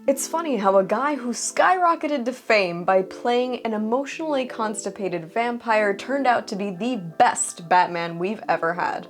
It's funny how a guy who skyrocketed to fame by playing an emotionally constipated vampire turned out to be the best Batman we've ever had.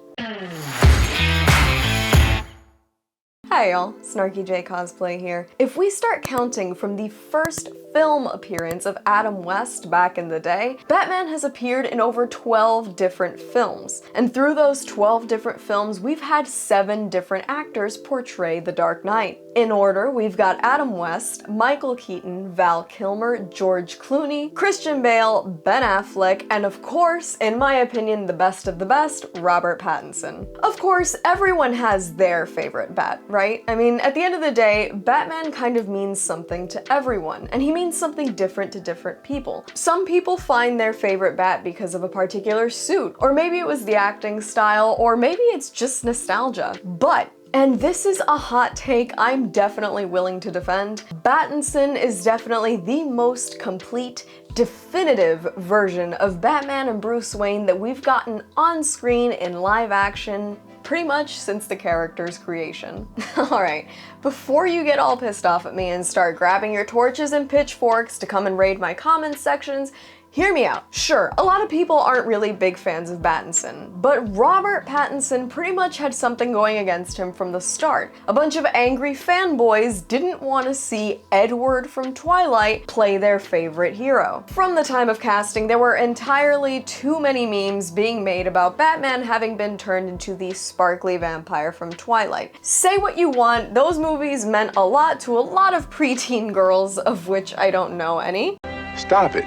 Hi y'all, Snarky J Cosplay here. If we start counting from the first film appearance of Adam West back in the day, Batman has appeared in over 12 different films. And through those 12 different films, we've had 7 different actors portray the Dark Knight. In order, we've got Adam West, Michael Keaton, Val Kilmer, George Clooney, Christian Bale, Ben Affleck, and of course, in my opinion, the best of the best, Robert Pattinson. Of course, everyone has their favorite Bat, right? I mean, at the end of the day, Batman kind of means something to everyone, and he means something different to different people. Some people find their favorite Bat because of a particular suit, or maybe it was the acting style, or maybe it's just nostalgia. But and this is a hot take I'm definitely willing to defend, Battinson is definitely the most complete, definitive version of Batman and Bruce Wayne that we've gotten on screen in live action pretty much since the character's creation. Alright, before you get all pissed off at me and start grabbing your torches and pitchforks to come and raid my comments sections, hear me out. Sure, a lot of people aren't really big fans of Battinson, but Robert Pattinson pretty much had something going against him from the start. A bunch of angry fanboys didn't want to see Edward from Twilight play their favorite hero. From the time of casting, there were entirely too many memes being made about Batman having been turned into the sparkly vampire from Twilight. Say what you want, those movies meant a lot to a lot of preteen girls, of which I don't know any. Stop it.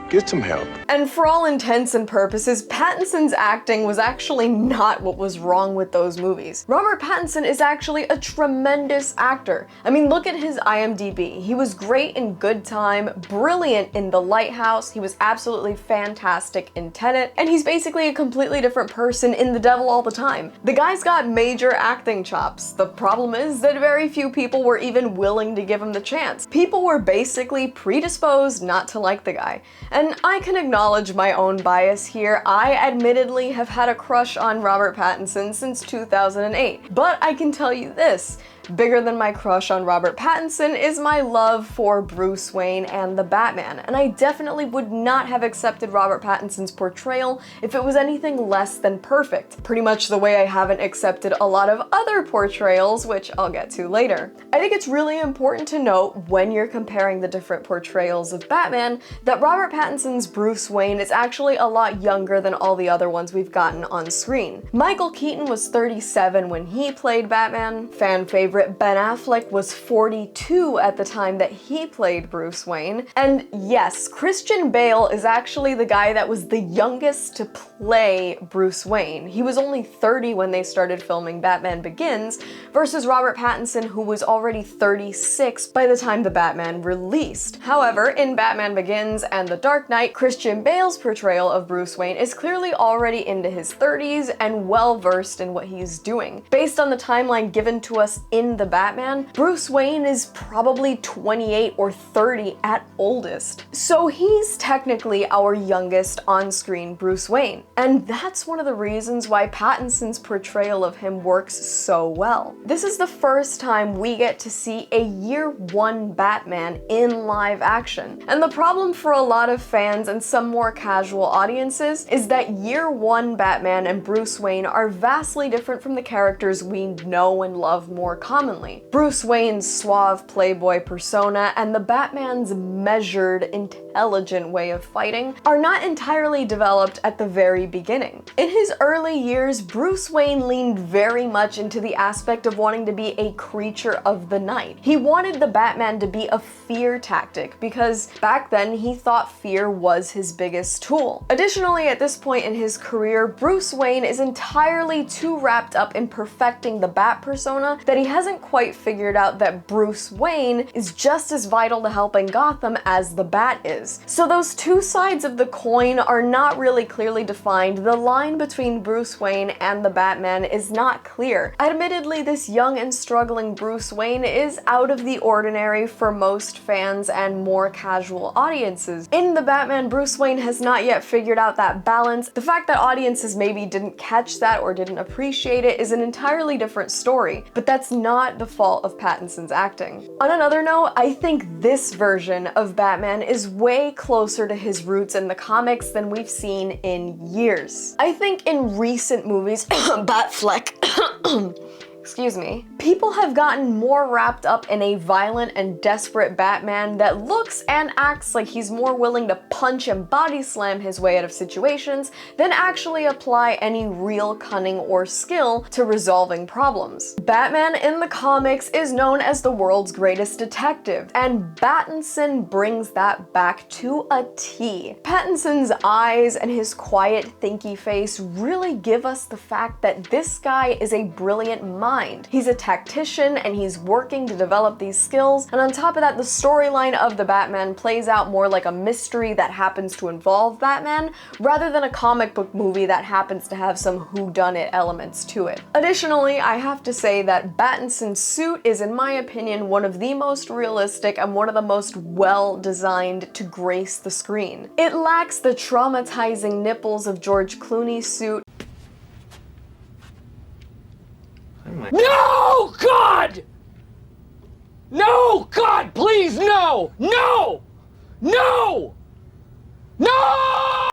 Get some help. And for all intents and purposes, Pattinson's acting was actually not what was wrong with those movies. Robert Pattinson is actually a tremendous actor. I mean, look at his IMDb. He was great in Good Time, brilliant in The Lighthouse, he was absolutely fantastic in Tenet, and he's basically a completely different person in The Devil All the Time. The guy's got major acting chops. The problem is that very few people were even willing to give him the chance. People were basically predisposed not to like the guy. And I can acknowledge my own bias here. I admittedly have had a crush on Robert Pattinson since 2008. But I can tell you this, bigger than my crush on Robert Pattinson is my love for Bruce Wayne and the Batman, and I definitely would not have accepted Robert Pattinson's portrayal if it was anything less than perfect. Pretty much the way I haven't accepted a lot of other portrayals, which I'll get to later. I think it's really important to note when you're comparing the different portrayals of Batman that Robert Pattinson's Bruce Wayne is actually a lot younger than all the other ones we've gotten on screen. Michael Keaton was 37 when he played Batman, fan favorite Ben Affleck was 42 at the time that he played Bruce Wayne, and yes, Christian Bale is actually the guy that was the youngest to play Bruce Wayne. He was only 30 when they started filming Batman Begins, versus Robert Pattinson, who was already 36 by the time the Batman released. However, in Batman Begins and The Dark Knight, Christian Bale's portrayal of Bruce Wayne is clearly already into his 30s and well versed in what he's doing. Based on the timeline given to us in the Batman, Bruce Wayne is probably 28 or 30 at oldest. So he's technically our youngest on-screen Bruce Wayne. And that's one of the reasons why Pattinson's portrayal of him works so well. This is the first time we get to see a year one Batman in live action. And the problem for a lot of fans and some more casual audiences is that year one Batman and Bruce Wayne are vastly different from the characters we know and love more commonly. Bruce Wayne's suave playboy persona and the Batman's measured, intelligent way of fighting are not entirely developed at the very beginning. In his early years, Bruce Wayne leaned very much into the aspect of wanting to be a creature of the night. He wanted the Batman to be a fear tactic because back then he thought fear was his biggest tool. Additionally, at this point in his career, Bruce Wayne is entirely too wrapped up in perfecting the Bat persona that he hasn't quite figured out that Bruce Wayne is just as vital to helping Gotham as the Bat is. So those two sides of the coin are not really clearly defined. The line between Bruce Wayne and the Batman is not clear. Admittedly, this young and struggling Bruce Wayne is out of the ordinary for most fans and more casual audiences. In the Batman, Bruce Wayne has not yet figured out that balance. The fact that audiences maybe didn't catch that or didn't appreciate it is an entirely different story, but that's not not the fault of Pattinson's acting. On another note, I think this version of Batman is way closer to his roots in the comics than we've seen in years. I think in recent movies, Batfleck, excuse me, people have gotten more wrapped up in a violent and desperate Batman that looks and acts like he's more willing to punch and body slam his way out of situations than actually apply any real cunning or skill to resolving problems. Batman in the comics is known as the world's greatest detective, and Battinson brings that back to a T. Pattinson's eyes and his quiet, thinky face really give us the fact that this guy is a brilliant mind. He's a tactician and he's working to develop these skills, and on top of that, the storyline of the Batman plays out more like a mystery that happens to involve Batman rather than a comic book movie that happens to have some whodunit elements to it. Additionally, I have to say that Battinson's suit is, in my opinion, one of the most realistic and one of the most well designed to grace the screen. It lacks the traumatizing nipples of George Clooney's suit. No, God! No, God, please, no! No! No! No!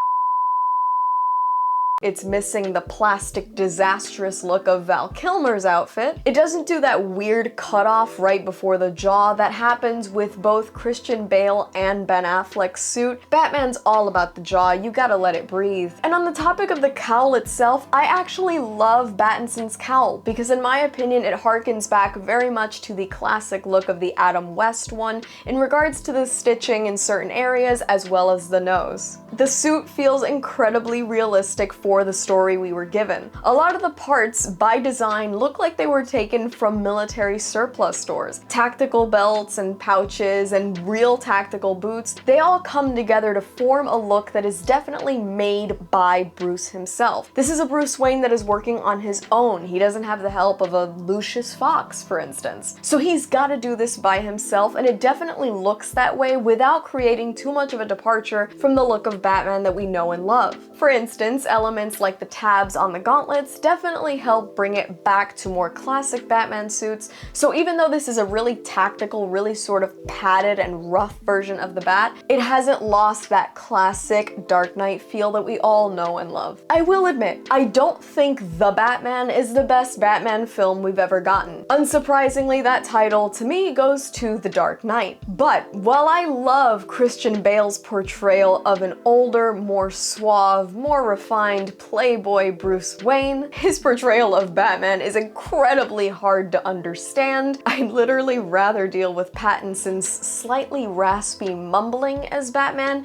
It's missing the plastic, disastrous look of Val Kilmer's outfit. It doesn't do that weird cutoff right before the jaw that happens with both Christian Bale and Ben Affleck's suit. Batman's all about the jaw, you gotta let it breathe. And on the topic of the cowl itself, I actually love Battinson's cowl because in my opinion it harkens back very much to the classic look of the Adam West one in regards to the stitching in certain areas as well as the nose. The suit feels incredibly realistic for the story we were given. A lot of the parts, by design, look like they were taken from military surplus stores. Tactical belts and pouches and real tactical boots, they all come together to form a look that is definitely made by Bruce himself. This is a Bruce Wayne that is working on his own. He doesn't have the help of a Lucius Fox, for instance. So he's gotta do this by himself, and it definitely looks that way without creating too much of a departure from the look of Batman that we know and love. For instance, elements like the tabs on the gauntlets definitely help bring it back to more classic Batman suits, so even though this is a really tactical, really sort of padded and rough version of the Bat, it hasn't lost that classic Dark Knight feel that we all know and love. I will admit, I don't think The Batman is the best Batman film we've ever gotten. Unsurprisingly, that title to me goes to The Dark Knight. But while I love Christian Bale's portrayal of an older, more suave, more refined playboy Bruce Wayne, his portrayal of Batman is incredibly hard to understand. I'd literally rather deal with Pattinson's slightly raspy mumbling as Batman.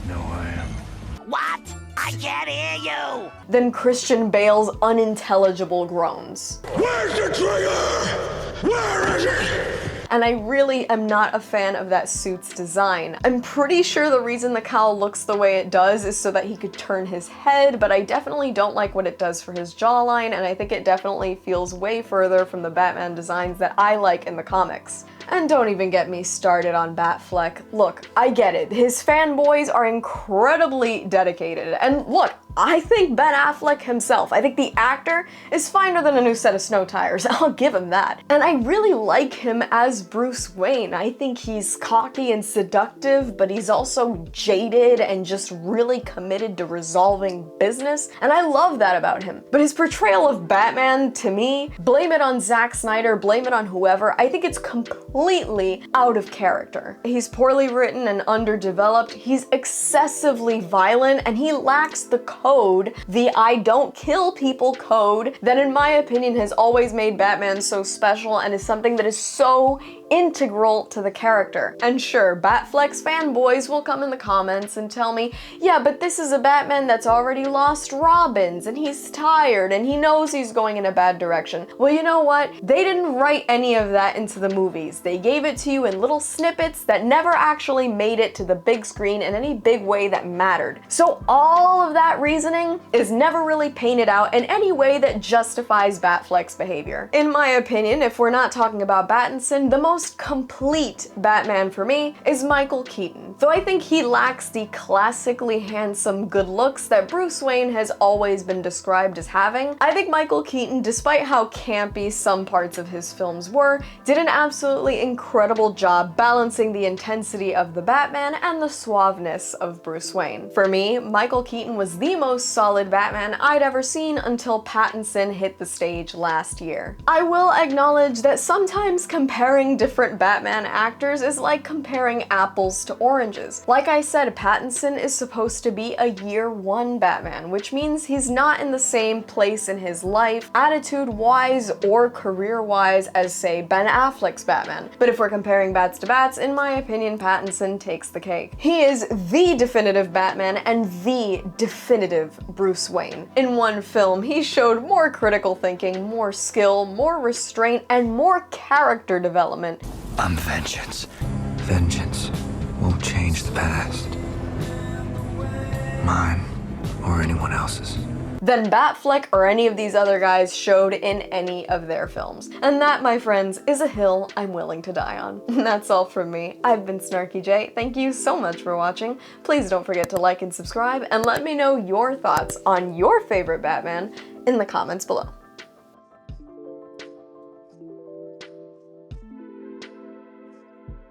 No, I am. What? I can't hear you! Than Christian Bale's unintelligible groans. Where's the trigger? Where is it? And I really am not a fan of that suit's design. I'm pretty sure the reason the cowl looks the way it does is so that he could turn his head, but I definitely don't like what it does for his jawline, and I think it definitely feels way further from the Batman designs that I like in the comics. And don't even get me started on Batfleck. Look, I get it. His fanboys are incredibly dedicated. And look, I think Ben Affleck himself, I think the actor is finer than a new set of snow tires. I'll give him that. And I really like him as Bruce Wayne. I think he's cocky and seductive, but he's also jaded and just really committed to resolving business. And I love that about him. But his portrayal of Batman, to me, blame it on Zack Snyder, blame it on whoever, I think it's completely out of character. He's poorly written and underdeveloped, he's excessively violent, and he lacks the code, the I don't kill people code, that in my opinion has always made Batman so special and is something that is so integral to the character. And sure, Batfleck's fanboys will come in the comments and tell me, yeah, but this is a Batman that's already lost Robins and he's tired and he knows he's going in a bad direction. Well, you know what? They didn't write any of that into the movies. they gave it to you in little snippets that never actually made it to the big screen in any big way that mattered. So all of that reasoning is never really painted out in any way that justifies Batfleck's behavior. In my opinion, if we're not talking about Battinson, the most complete Batman for me is Michael Keaton. Though I think he lacks the classically handsome good looks that Bruce Wayne has always been described as having, I think Michael Keaton, despite how campy some parts of his films were, did an absolutely incredible job balancing the intensity of the Batman and the suaveness of Bruce Wayne. For me, Michael Keaton was the most solid Batman I'd ever seen until Pattinson hit the stage last year. I will acknowledge that sometimes comparing different Batman actors is like comparing apples to oranges. Like I said, Pattinson is supposed to be a year one Batman, which means he's not in the same place in his life, attitude-wise or career-wise, as say Ben Affleck's Batman. But if we're comparing bats to bats, in my opinion, Pattinson takes the cake. He is the definitive Batman and the definitive Bruce Wayne. In one film, he showed more critical thinking, more skill, more restraint, and more character development. I'm vengeance. Vengeance won't change the past. Mine or anyone else's. Than Batfleck or any of these other guys showed in any of their films. And that, my friends, is a hill I'm willing to die on. And that's all from me. I've been Snarky J. Thank you so much for watching. Please don't forget to like and subscribe, and let me know your thoughts on your favorite Batman in the comments below.